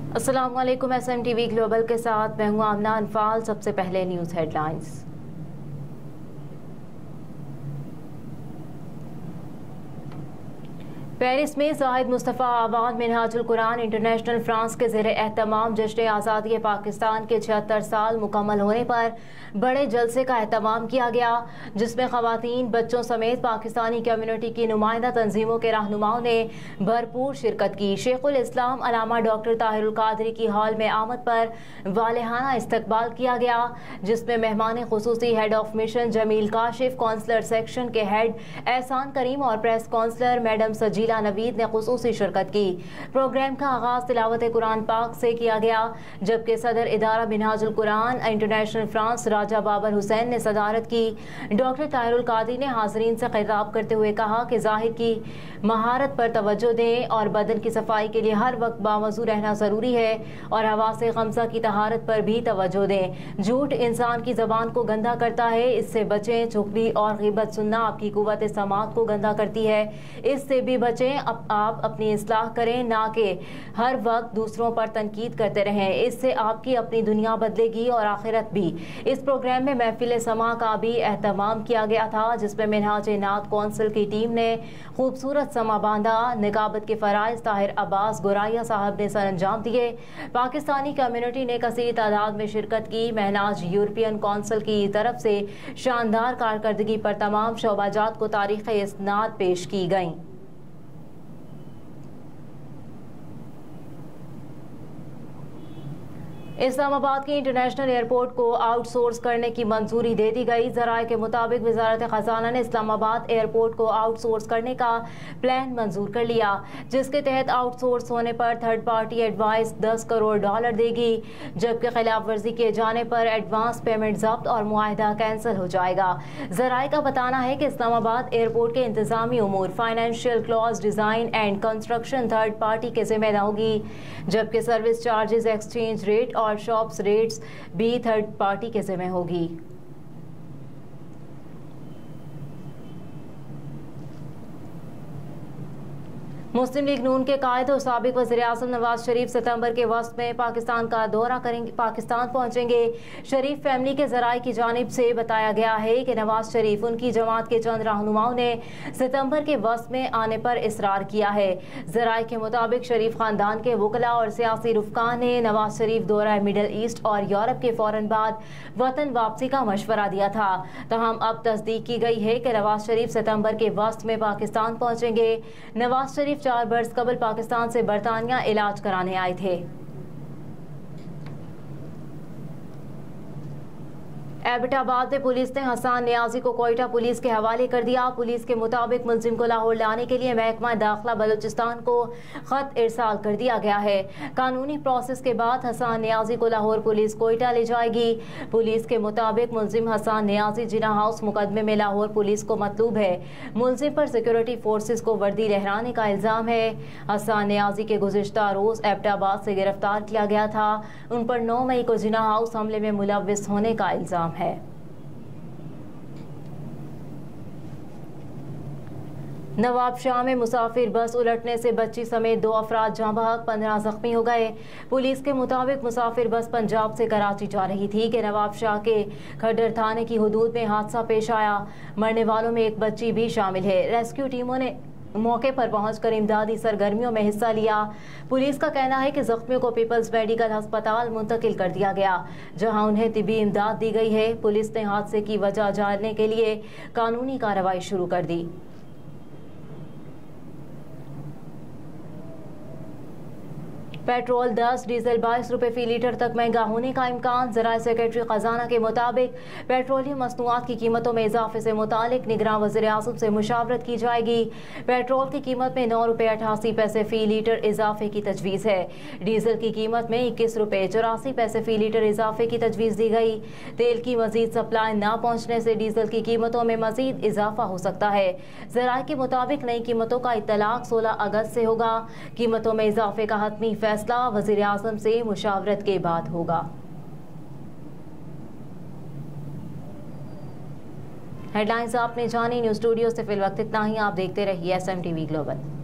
अस्सलाम वालेकुम। SMTV global के साथ मैं हूं आमना अनफाल। सबसे पहले न्यूज़ हेडलाइंस। पेरिस में ज़ाहिद मुस्तफ़ा आवान मिनहाजुल कुरान इंटरनेशनल फ्रांस के ज़ेरे एहतमाम जश्न आज़ादी पाकिस्तान के 76 साल मुकम्मल होने पर बड़े जलसे का एहतमाम किया गया, जिसमें ख़वातीन, बच्चों समेत पाकिस्तानी कम्युनिटी की नुमाइंदा तंजीमों के रहनुमाओं ने भरपूर शिरकत की। शेखुल इस्लाम अलामा डॉक्टर ताहिरुल कादरी की हॉल में आमद पर वालेहाना इस्तकबाल किया गया, जिसमें मेहमान खुसूसी head of mission Jamil Kashif, counsellor section के हेड एहसान करीम और press counsellor madam Sajila Naveed ने खुसूसी शिरकत की। प्रोग्राम का आगाज तिलावत कुरान पाक से किया गया, जबकि सदर इदारा मिनहाजुल कुरान इंटरनेशनल फ्रांस राजा बाबर हुसैन ने सदारत की। डॉक्टर ताहिरुल कादरी ने हाज़रीन से खिताब करते हुए कहा कि ज़ाहिर की महारत पर तवज्जो दें और बदन की सफाई के लिए हर वक्त बावजू रहना ज़रूरी है और हवा से खमसा की तहारत पर भी तवज्जो दें। झूठ इंसान की ज़बान को गंदा करता है, इससे बचें। चुगली और ग़ीबत सुनना आपकी कुव्वत समात को गंदा करती है, इससे भी बचें। आप अपनी इस्लाह करें, ना कि हर वक्त दूसरों पर तनकीद करते रहें, इससे आपकी अपनी दुनिया बदलेगी और आखिरत भी। इस प्रोग्राम में महफिल समा का भी एहतमाम किया गया था, जिसमें मिनहाज नात कौंसिल की टीम ने खूबसूरत समा बांधा। निकाबत के फराइज ताहिर अब्बास गुराया साहब ने सर अंजाम दिए। पाकिस्तानी कम्युनिटी ने कसीर तादाद में शिरकत की। महनाज यूरोपियन कौंसिल की तरफ से शानदार कारकर्दगी पर तमाम शोबाजात को तारीख इस्नाद पेश की गई। इस्लामाबाद के इंटरनेशनल एयरपोर्ट को आउटसोर्स करने की मंजूरी दे दी गई। ज़राए के मुताबिक वजारत खजाना ने इस्लामाबाद एयरपोर्ट को आउटसोर्स करने का प्लान मंजूर कर लिया, जिसके तहत आउटसोर्स होने पर थर्ड पार्टी एडवाइस $10 करोड़ देगी, जबकि खिलाफ वर्जी किए जाने पर एडवांस पेमेंट जब्त और मुआहदा कैंसिल हो जाएगा। ज़राए का बताना है कि इस्लामाबाद एयरपोर्ट के इंतजामी उमूर, financial clause, design and construction third party के जिम्मेदार होगी, जबकि सर्विस चार्जेस, एक्सचेंज रेट और शॉप्स रेट्स भी थर्ड पार्टी के जिम्मे होगी। मुस्लिम लीग नून के कायद और साबिक वज़ीर-ए-आज़म नवाज शरीफ सितंबर के वस्त में पाकिस्तान का दौरा करेंगे, पाकिस्तान पहुंचेंगे। शरीफ फैमिली के ज़राए की जानिब से बताया गया है कि नवाज शरीफ उनकी जमात के चंद रहनुमाओं ने सितंबर के वस्त में आने पर इसरार किया है। ज़राए के मुताबिक शरीफ खानदान के वकला और सियासी रुफ़कान ने नवाज शरीफ दौरा मिडल ईस्ट और यूरोप के फ़ौरन बाद वतन वापसी का मशवरा दिया था। तहम अब तस्दीक की गई है कि नवाज शरीफ सितंबर के वस्त में पाकिस्तान पहुंचेंगे। नवाज शरीफ 4 बरस कबल पाकिस्तान से बरतानिया इलाज कराने आए थे। एबटाबाद में पुलिस ने हसन नियाजी को कोयटा पुलिस के हवाले कर दिया। पुलिस के मुताबिक मुलजिम को लाहौर लाने के लिए महकमा दाखिला बलूचिस्तान को खत इरसाल कर दिया गया है। कानूनी प्रोसेस के बाद हसन नियाजी को लाहौर पुलिस कोयटा ले जाएगी। पुलिस के मुताबिक मुलजिम हसन नियाजी जिना हाउस मुकदमे में लाहौर पुलिस को मतलूब है। मुलजिम पर सिक्योरिटी फोर्सेस को वर्दी लहराने का इल्ज़ाम है। हसन नियाजी के गुज़िश्ता रोज़ एबटाबाद से गिरफ्तार किया गया था। उन पर 9 मई को जिना हाउस हमले में मुलव्विस होने का इल्ज़ाम है। नवाबशाह में मुसाफिर बस उलटने से बच्ची समेत 2 अफराद जाँ बहक, 15 जख्मी हो गए। पुलिस के मुताबिक मुसाफिर बस पंजाब से कराची जा रही थी कि नवाबशाह के खड्डर थाने की हदूद में हादसा पेश आया। मरने वालों में एक बच्ची भी शामिल है। रेस्क्यू टीमों ने मौके पर पहुंचकर इमदादी सरगर्मियों में हिस्सा लिया। पुलिस का कहना है कि जख्मियों को पीपल्स मेडिकल अस्पताल मुंतकिल कर दिया गया, जहां उन्हें तिबी इमदाद दी गई है। पुलिस ने हादसे की वजह जानने के लिए कानूनी कार्रवाई शुरू कर दी। पेट्रोल 10, डीजल 22 रुपये फी लीटर तक महंगा होने का इम्कान। ज़राए सेक्रेटरी खजाना के मुताबिक पेट्रोलियम मसनूआत की कीमतों में इजाफे से मुतालिक निगरान वज़ीर-ए-आज़म से मुशावरत की जाएगी। पेट्रोल की कीमत में 9 रुपये 88 पैसे फी लीटर इजाफे की तजवीज़ है। डीजल की कीमत में 21 रुपये 84 पैसे फी लीटर इजाफे की तजवीज़ दी गई। तेल की मजीद सप्लाई न पहुँचने से डीजल की कीमतों में मजीद इजाफा हो सकता है। ज़राए के मुताबिक नई कीमतों का इत्तलाक 16 अगस्त से होगा। कीमतों में इजाफे का हतमी फैसला वज़ीर-ए-आज़म से मुशावरत के बाद होगा। हेडलाइंस आपने जानी। न्यूज़ स्टूडियो से फिल वक्त इतना ही। आप देखते रहिए SMTV ग्लोबल।